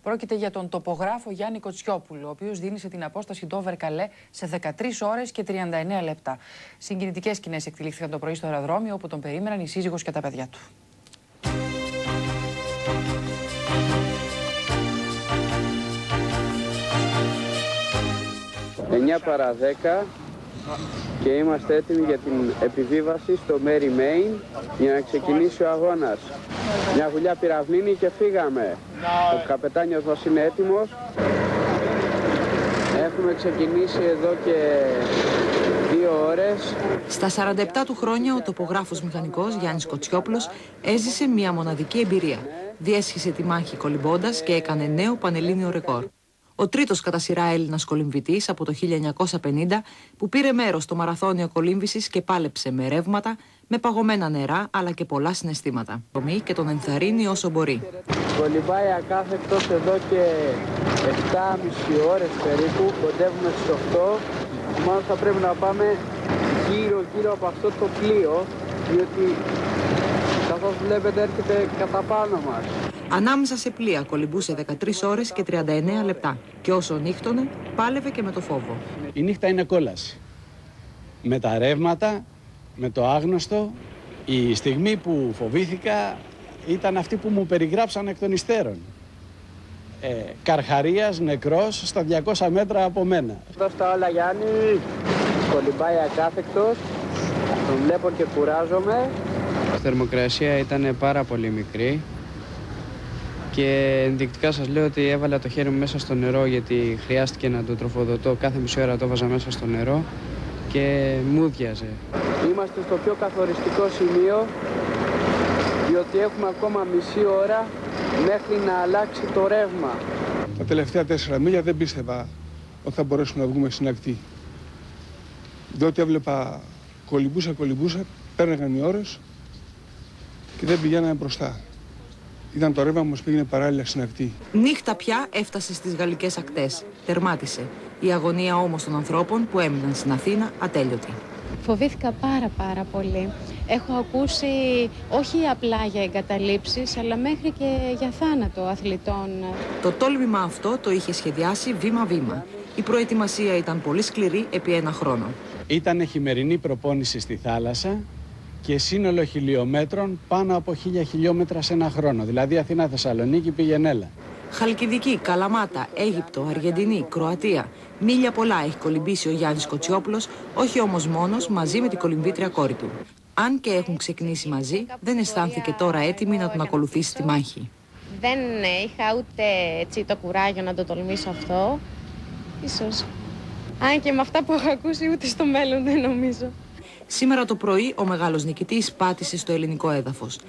Πρόκειται για τον τοπογράφο Γιάννη Κοτσιόπουλο, ο οποίος δίνησε την απόσταση Ντόβερ-Καλέ σε 13 ώρες και 39 λεπτά. Συγκινητικές σκηνές εκτελήχθηκαν το πρωί στο αεροδρόμιο, όπου τον περίμεναν η σύζυγος και τα παιδιά του. 9 παρά 10 και είμαστε έτοιμοι για την επιβίβαση στο Μέρι Μέιν για να ξεκινήσει ο αγώνας. Μια γουλιά πυραυλίνη και φύγαμε. Ο καπετάνιος μας είναι έτοιμος. Έχουμε ξεκινήσει εδώ και 2 ώρες. Στα 47 του χρόνια ο τοπογράφος μηχανικός Γιάννης Κοτσιόπουλος έζησε μια μοναδική εμπειρία. Διέσχισε τη μάχη κολυμπώντας και έκανε νέο πανελλήνιο ρεκόρ. Ο τρίτος κατά σειρά Έλληνας κολυμβητής από το 1950 που πήρε μέρος στο μαραθώνιο κολύμβησης και πάλεψε με ρεύματα, με παγωμένα νερά αλλά και πολλά συναισθήματα. Και τον ενθαρρύνει όσο μπορεί. Κολυμπάει ακάθεκτος εδώ και 7,5 ώρες περίπου, κοντεύουμε στις 8. Μάλλον θα πρέπει να πάμε γύρω από αυτό το πλοίο, διότι καθώς βλέπετε έρχεται κατά πάνω μας. Ανάμεσα σε πλοία κολυμπούσε 13 ώρες και 39 λεπτά και όσο νύχτωνε πάλευε και με το φόβο. Η νύχτα είναι κόλαση. Με τα ρεύματα, με το άγνωστο, η στιγμή που φοβήθηκα ήταν αυτή που μου περιγράψαν εκ των υστέρων. Καρχαρίας, νεκρός, στα 200 μέτρα από μένα. Δώσ' τα όλα Γιάννη, κολυμπάει ακάθεκτος, τον βλέπω και κουράζομαι. Η θερμοκρασία ήταν πάρα πολύ μικρή και ενδεικτικά σας λέω ότι έβαλα το χέρι μου μέσα στο νερό γιατί χρειάστηκε να το τροφοδοτώ. Κάθε μισή ώρα το βάζα μέσα στο νερό και μου διάζε. Είμαστε στο πιο καθοριστικό σημείο διότι έχουμε ακόμα μισή ώρα μέχρι να αλλάξει το ρεύμα. Τα τελευταία 4 μίλια δεν πίστευα ότι θα μπορέσουμε να βγούμε στην ακτή. Διότι έβλεπα κολυμπούσα, πέρναγαν οι ώρες και δεν πηγαίναμε μπροστά. Ήταν το ρεύμα που μας πήγαινε παράλληλα στην ακτή. Νύχτα πια έφτασε στις γαλλικές ακτές. Τερμάτισε. Η αγωνία όμως των ανθρώπων που έμειναν στην Αθήνα ατέλειωτη. Φοβήθηκα πάρα πολύ. Έχω ακούσει όχι απλά για εγκαταλείψεις, αλλά μέχρι και για θάνατο αθλητών. Το τόλμημα αυτό το είχε σχεδιάσει βήμα-βήμα. Η προετοιμασία ήταν πολύ σκληρή επί 1 χρόνο. Ήταν χειμερινή προπόνηση στη θάλασσα και σύνολο χιλιόμετρων πάνω από 1000 χιλιόμετρα σε 1 χρόνο. Δηλαδή Αθήνα-Θεσσαλονίκη πήγαινε έλα. Χαλκιδική, Καλαμάτα, Αίγυπτο, Αργεντινή, Κροατία. Μίλια πολλά έχει κολυμπήσει ο Γιάννης Κοτσιόπουλος, όχι όμως μόνος, μαζί με την κολυμβήτρια κόρη του. Αν και έχουν ξεκινήσει μαζί, δεν αισθάνθηκε τώρα έτοιμη να τον ακολουθήσει στη μάχη. Δεν είχα ούτε έτσι το κουράγιο να το τολμήσω αυτό. Ίσως. Αν και με αυτά που έχω ακούσει ούτε στο μέλλον δεν νομίζω. Σήμερα το πρωί ο μεγάλος νικητής πάτησε στο ελληνικό έδαφος.